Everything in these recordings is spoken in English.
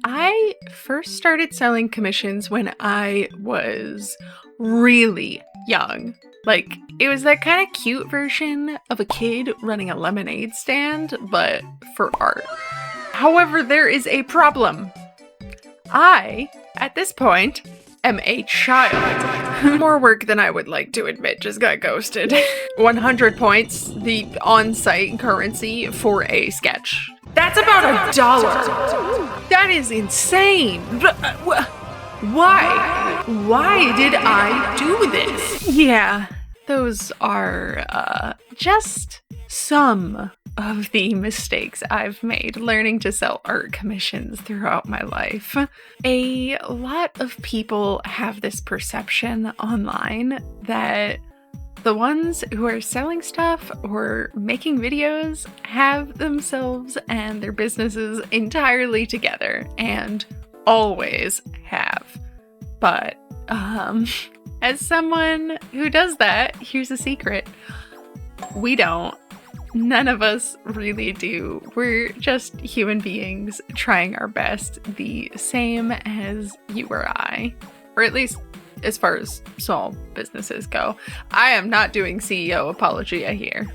I first started selling commissions when I was really young. Like, it was that kind of cute version of a kid running a lemonade stand, but for art. However, there is a problem. I, at this point, am a child. More work than I would like to admit just got ghosted. 100 points, the on-site currency for a sketch. That's about $1. That is insane. Why? Why did I do this? Yeah, those are just some of the mistakes I've made learning to sell art commissions throughout my life. A lot of people have this perception online that the ones who are selling stuff or making videos have themselves and their businesses entirely together, and always have. But, as someone who does that, here's a secret. We don't. None of us really do. We're just human beings trying our best, the same as you or I. Or at least as far as small businesses go. I am not doing CEO apologia here.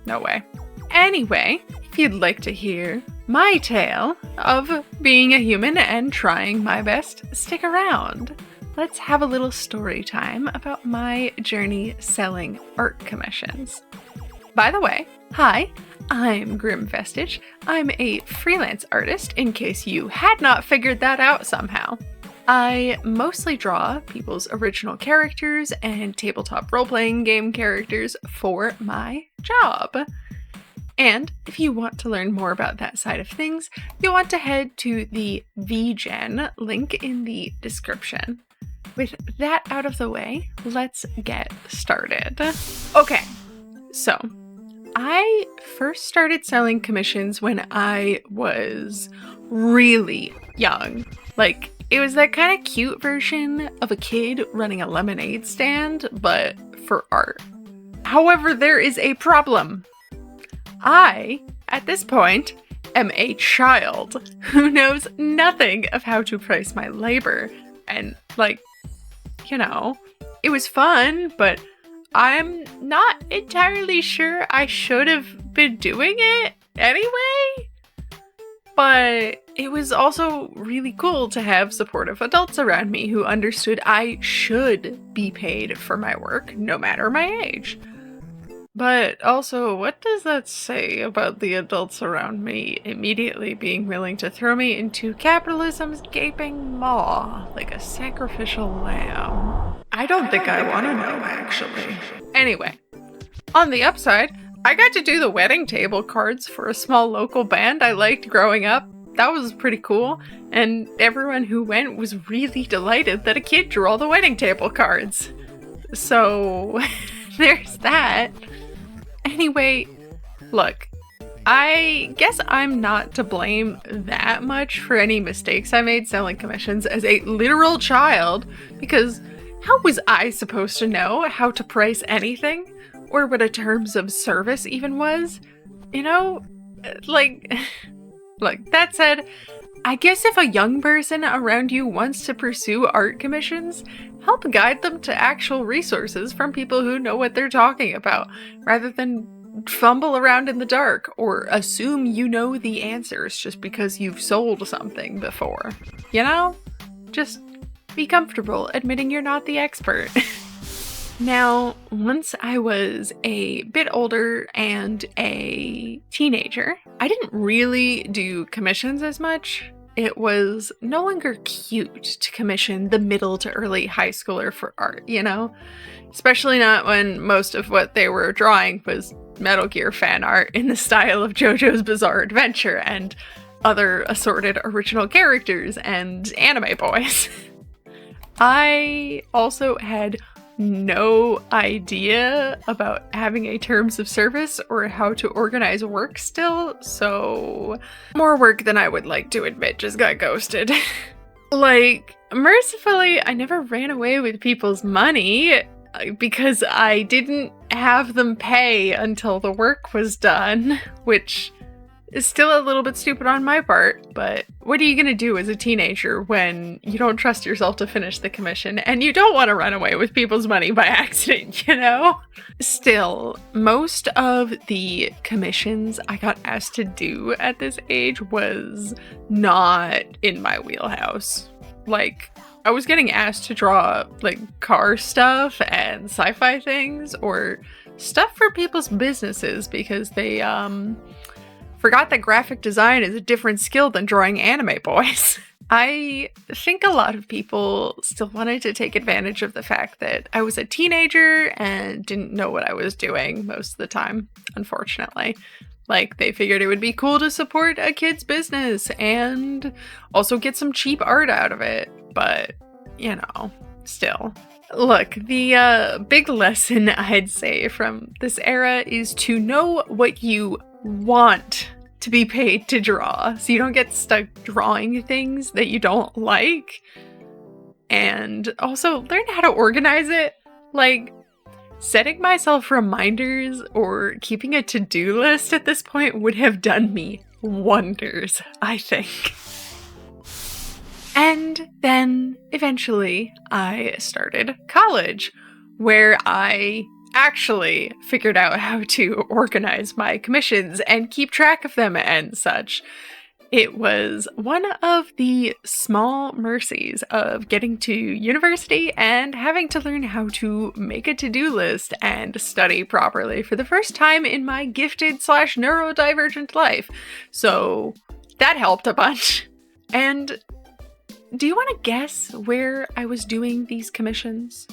No way. Anyway, if you'd like to hear my tale of being a human and trying my best, stick around. Let's have a little story time about my journey selling art commissions. By the way, hi, I'm Grim Vestige. I'm a freelance artist, in case you had not figured that out somehow. I mostly draw people's original characters and tabletop role-playing game characters for my job. And if you want to learn more about that side of things, you'll want to head to the VGEN link in the description. With that out of the way, let's get started. Okay, so I first started selling commissions when I was really young. Like, it was that kind of cute version of a kid running a lemonade stand, but for art. However, there is a problem. I, at this point, am a child who knows nothing of how to price my labor. And, like, you know, it was fun, but I'm not entirely sure I should have been doing it anyway. But it was also really cool to have supportive adults around me who understood I should be paid for my work, no matter my age. But also, what does that say about the adults around me immediately being willing to throw me into capitalism's gaping maw like a sacrificial lamb? I don't think I want to know, actually. Anyway, on the upside, I got to do the wedding table cards for a small local band I liked growing up. That was pretty cool, and everyone who went was really delighted that a kid drew all the wedding table cards. So, there's that. Anyway, look, I guess I'm not to blame that much for any mistakes I made selling commissions as a literal child, because how was I supposed to know how to price anything? Or what a terms of service even was? You know, like, look, that said, I guess if a young person around you wants to pursue art commissions, help guide them to actual resources from people who know what they're talking about, rather than fumble around in the dark or assume you know the answers just because you've sold something before. You know? Just be comfortable admitting you're not the expert. Now, once I was a bit older and a teenager, I didn't really do commissions as much. It was no longer cute to commission the middle to early high schooler for art, you know? Especially not when most of what they were drawing was Metal Gear fan art in the style of JoJo's Bizarre Adventure and other assorted original characters and anime boys. I also had no idea about having a terms of service or how to organize work still, so more work than I would like to admit just got ghosted. Like, mercifully, I never ran away with people's money because I didn't have them pay until the work was done, which It's still a little bit stupid on my part, but what are you gonna do as a teenager when you don't trust yourself to finish the commission and you don't want to run away with people's money by accident, you know? Still, most of the commissions I got asked to do at this age was not in my wheelhouse. Like, I was getting asked to draw, like, car stuff and sci-fi things or stuff for people's businesses because they, forgot that graphic design is a different skill than drawing anime boys. I think a lot of people still wanted to take advantage of the fact that I was a teenager and didn't know what I was doing most of the time, unfortunately. Like, they figured it would be cool to support a kid's business and also get some cheap art out of it. But, you know, still. Look, the big lesson I'd say from this era is to know what you want to be paid to draw, so you don't get stuck drawing things that you don't like. And also learn how to organize it. Like, setting myself reminders or keeping a to-do list at this point would have done me wonders, I think. And then eventually I started college, where I actually figured out how to organize my commissions and keep track of them and such. It was one of the small mercies of getting to university and having to learn how to make a to-do list and study properly for the first time in my gifted/neurodivergent life. So that helped a bunch. And do you want to guess where I was doing these commissions?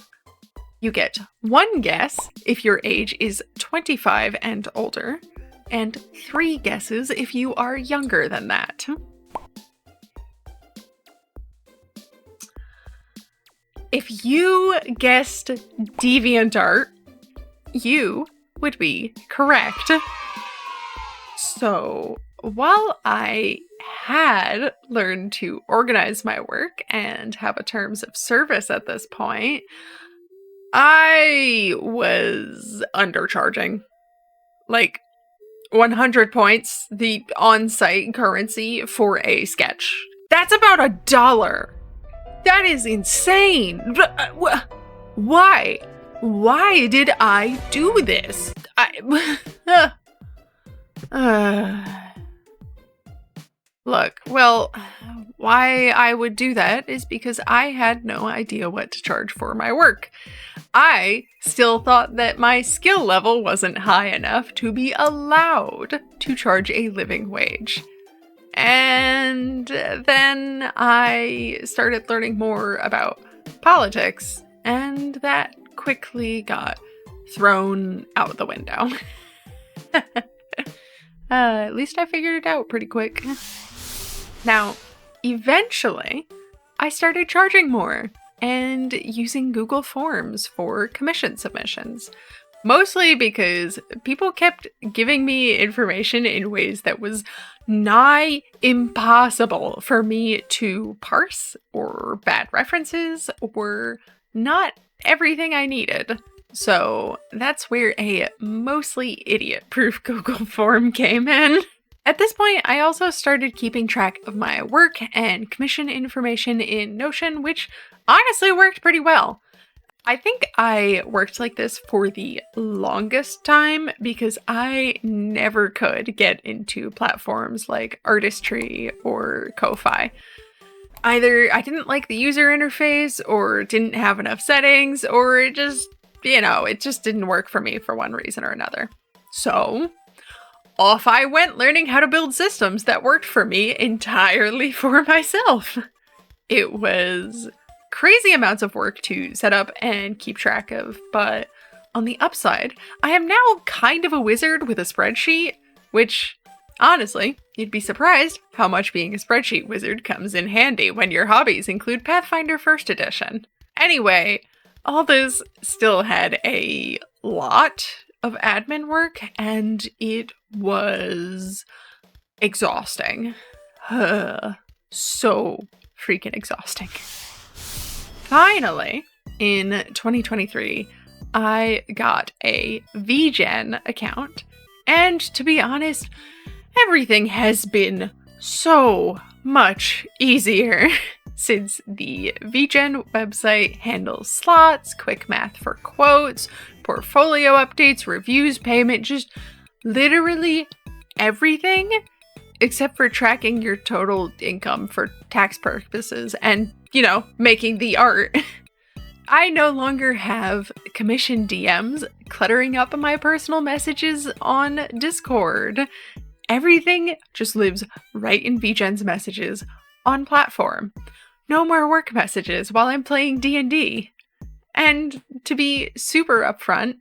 You get one guess if your age is 25 and older, and 3 guesses if you are younger than that. If you guessed DeviantArt, you would be correct. So, while I had learned to organize my work and have a terms of service at this point, I was undercharging. Like, 100 points, the on-site currency for a sketch. That's about $1. That is insane. Why? Why did I do this? Look, well, why I would do that is because I had no idea what to charge for my work. I still thought that my skill level wasn't high enough to be allowed to charge a living wage. And then I started learning more about politics, and that quickly got thrown out the window. At least I figured it out pretty quick. Now, eventually, I started charging more and using Google Forms for commission submissions. Mostly because people kept giving me information in ways that was nigh impossible for me to parse, or bad references, or not everything I needed. So that's where a mostly idiot-proof Google form came in. At this point, I also started keeping track of my work and commission information in Notion, which honestly worked pretty well. I think I worked like this for the longest time because I never could get into platforms like Artistry or Ko-Fi. Either I didn't like the user interface, or didn't have enough settings, or it just, it just didn't work for me for one reason or another. So off I went learning how to build systems that worked for me entirely for myself. It was crazy amounts of work to set up and keep track of, but on the upside, I am now kind of a wizard with a spreadsheet, which, honestly, you'd be surprised how much being a spreadsheet wizard comes in handy when your hobbies include Pathfinder 1st Edition. Anyway, all this still had a lot of admin work, and it was exhausting. So freaking exhausting. Finally, in 2023, I got a VGEN account, and to be honest, Everything has been so much easier since the VGEN website handles slots, quick math for quotes, portfolio updates, reviews, payment, just literally everything except for tracking your total income for tax purposes and, making the art. I no longer have commission DMs cluttering up my personal messages on Discord. Everything just lives right in VGEN's messages on platform. No more work messages while I'm playing D&D. And to be super upfront,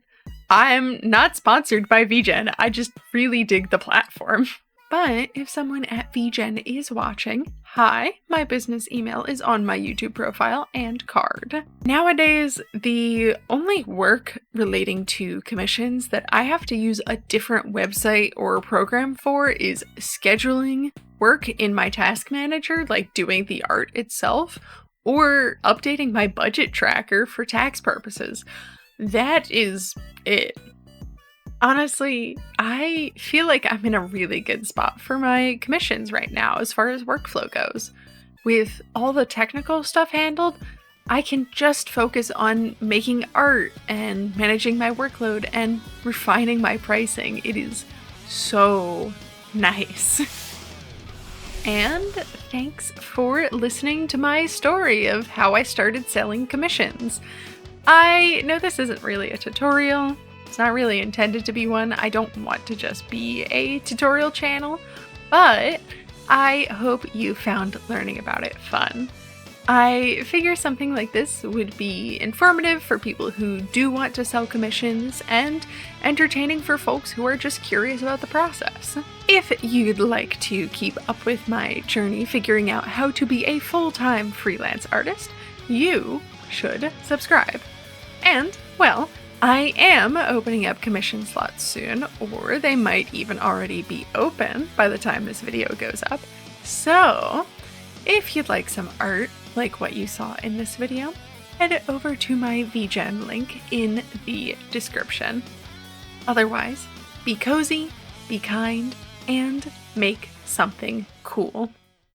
I'm not sponsored by VGEN. I just really dig the platform. But if someone at VGEN is watching, hi, my business email is on my YouTube profile and card. Nowadays, the only work relating to commissions that I have to use a different website or program for is scheduling work in my task manager, like doing the art itself, or updating my budget tracker for tax purposes. That is it. Honestly, I feel like I'm in a really good spot for my commissions right now as far as workflow goes. With all the technical stuff handled, I can just focus on making art and managing my workload and refining my pricing. It is so nice. And thanks for listening to my story of how I started selling commissions. I know this isn't really a tutorial. It's not really intended to be one. I don't want to just be a tutorial channel, but I hope you found learning about it fun. I figure something like this would be informative for people who do want to sell commissions and entertaining for folks who are just curious about the process. If you'd like to keep up with my journey figuring out how to be a full-time freelance artist, you should subscribe. And, well, I am opening up commission slots soon, or they might even already be open by the time this video goes up. So, if you'd like some art like what you saw in this video, head over to my VGEN link in the description. Otherwise, be cozy, be kind, and make something cool.